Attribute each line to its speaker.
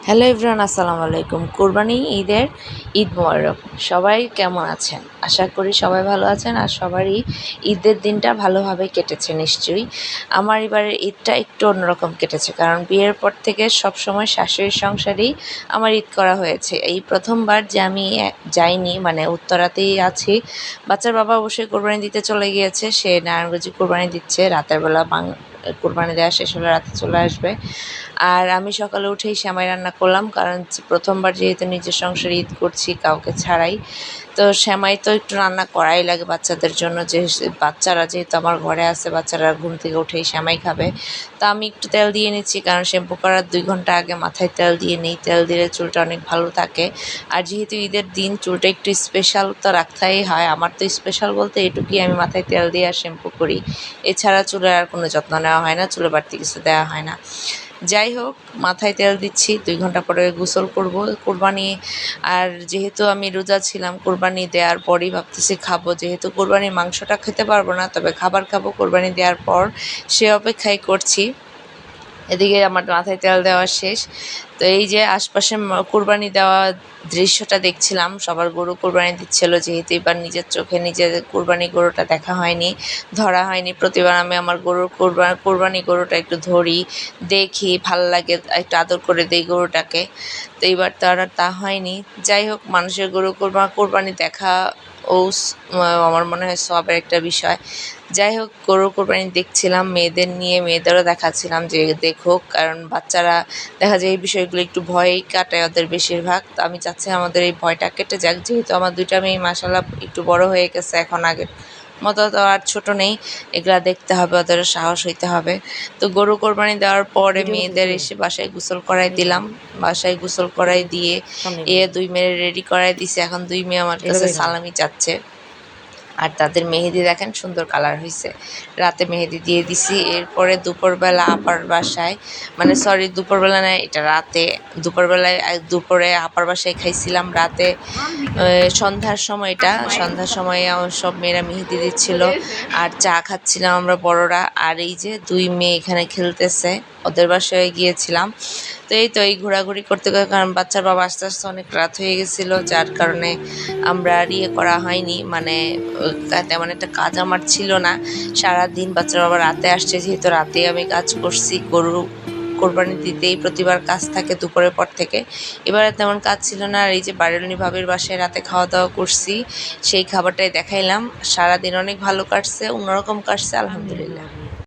Speaker 1: Hello everyone, আসসালামু আলাইকুম। কুরবানি ঈদের ঈদ মোবারক। সবাই কেমন আছেন? আশা করি সবাই ভালো আছেন আর সবারই ঈদের দিনটা ভালোভাবে কেটেছে নিশ্চয়ই। আমার এবারের ঈদটা একটু অন্যরকম কেটেছে, কারণ বিয়ের পর থেকে সবসময় শাশুড়ির সংসারেই আমার ঈদ করা হয়েছে। এই প্রথমবার যে আমি যাইনি, মানে উত্তরাতেই আছি। বাচ্চার বাবা অবশ্যই কোরবানি দিতে চলে গিয়েছে, সে নারায়ণগঞ্জে কোরবানি দিচ্ছে। রাতের বেলা কোরবানি দেওয়া শেষ হলে রাতে চলে আসবে। আর আমি সকালে উঠেই সেমাই রান্না করলাম, কারণ প্রথমবার যেহেতু নিজের সংসারে ঈদ করছি কাউকে ছাড়াই, তো সেমাই তো একটু রান্না করাই লাগে বাচ্চাদের জন্য। যে বাচ্চারা যেহেতু আমার ঘরে আছে, বাচ্চারা ঘুম থেকে উঠেই সেমাই খাবে। তো আমি একটু তেল দিয়ে নিচ্ছি, কারণ শ্যাম্পু করার 2 ঘন্টা আগে মাথায় তেল দিয়ে নিই। তেল দিলে চুলটা অনেক ভালো থাকে। আর যেহেতু ঈদের দিন চুলটা একটু স্পেশাল তো রাখতেই হয়। আমার তো স্পেশাল বলতে এটুকুই, আমি মাথায় তেল দিয়ে আর শ্যাম্পু করি। এছাড়া চুলের আর কোনো যত্ন নেওয়া হয় না, চুলে বাড়তি কিছু দেওয়া হয় না। যাই হোক, মাথায় তেল দিচ্ছি, 2 ঘন্টা পরে গোসল করব কোরবানি। আর যেহেতু আমি রোজা ছিলাম, কোরবানি দেওয়ার পরই ভাবতেছি খাবো। যেহেতু কোরবানির মাংসটা খেতে পারবো না, তবে খাবার খাবো কোরবানি দেওয়ার পর, সে অপেক্ষাই করছি। এদিকে আমার মাথায় তেল দেওয়া শেষ। তো এই যে আশপাশে কোরবানি দেওয়া দৃশ্যটা দেখছিলাম, সবার গরু কোরবানি দিচ্ছিল। যেহেতু এবার নিজের চোখে নিজের কোরবানি গরুটা দেখা হয়নি, ধরা হয়নি। প্রতিবার আমি আমার গরুর কোরবানি গরুটা একটু ধরি, দেখি, ভাল লাগে, একটু আদর করে দিই গরুটাকে। তো এইবার তো আর তা হয়নি। যাই হোক, মানুষের গরু কোরবানি দেখা ও আমার মনে হয় সবের একটা বিষয়। যাই হোক, গরু কোরবানি দেখছিলাম, মেয়েদের নিয়ে মেয়েদেরও দেখাচ্ছিলাম যে দেখুক, কারণ বাচ্চারা দেখা যায় এই বিষয়গুলো একটু ভয়ই কাটায় ওদের বেশিরভাগ। তো আমি চাচ্ছি আমাদের এই ভয়টা কেটে যাক। যেহেতু আমার 2টা মেয়ে মাশাআল্লাহ একটু বড় হয়ে গেছে, এখন আগের মতো তো আর ছোটো নেই। এগুলা দেখতে হবে, ওদের সাহস হইতে হবে। তো গরু কোরবানি দেওয়ার পরে মেয়েদের এসে বাসায় গোসল করাই দিলাম। বাসায় গোসল করাই দিয়ে 2 মেয়ে রেডি করাই দিছে। এখন 2 মেয়ে আমার কাছে সালামি চাচ্ছে। আর তাদের মেহেদি দেখেন সুন্দর কালার হয়েছে। রাতে মেহেদি দিয়ে দিছি। এরপরে দুপুরবেলা আপার বাসায়, মানে সরি দুপুরবেলা না, এটা রাতে। দুপুরে আপার বাসায় খাইছিলাম। রাতে সন্ধ্যার সময় আমার সব মেয়েরা মেহেদি দিচ্ছিল আর চা খাচ্ছিলাম আমরা বড়রা। আর এই যে 2 মেয়ে এখানে খেলতেছে, ওদের বাসায় গিয়েছিলাম। তো এই ঘোরাঘুরি করতে, কারণ বাচ্চার বাবা আস্তে আস্তে অনেক রাত হয়ে গেছিলো, যার কারণে আমরা আর করা হয়নি। মানে তেমন একটা কাজ আমার ছিল না সারাদিন। বাচ্চার বাবা রাতে আসছে, যেহেতু রাতেই আমি কাজ করছি। গরু কোরবানি দিতেই প্রতিবার কাজ থাকে দুপুরের পর থেকে। এবারে তেমন কাজ ছিল না। আর এই যে বাড়িওয়ালি ভাবির বাসায় রাতে খাওয়া দাওয়া করছি, সেই খাবারটাই দেখাইলাম। সারাদিন অনেক ভালো কাটছে, অন্যরকম কাটছে, আলহামদুলিল্লাহ।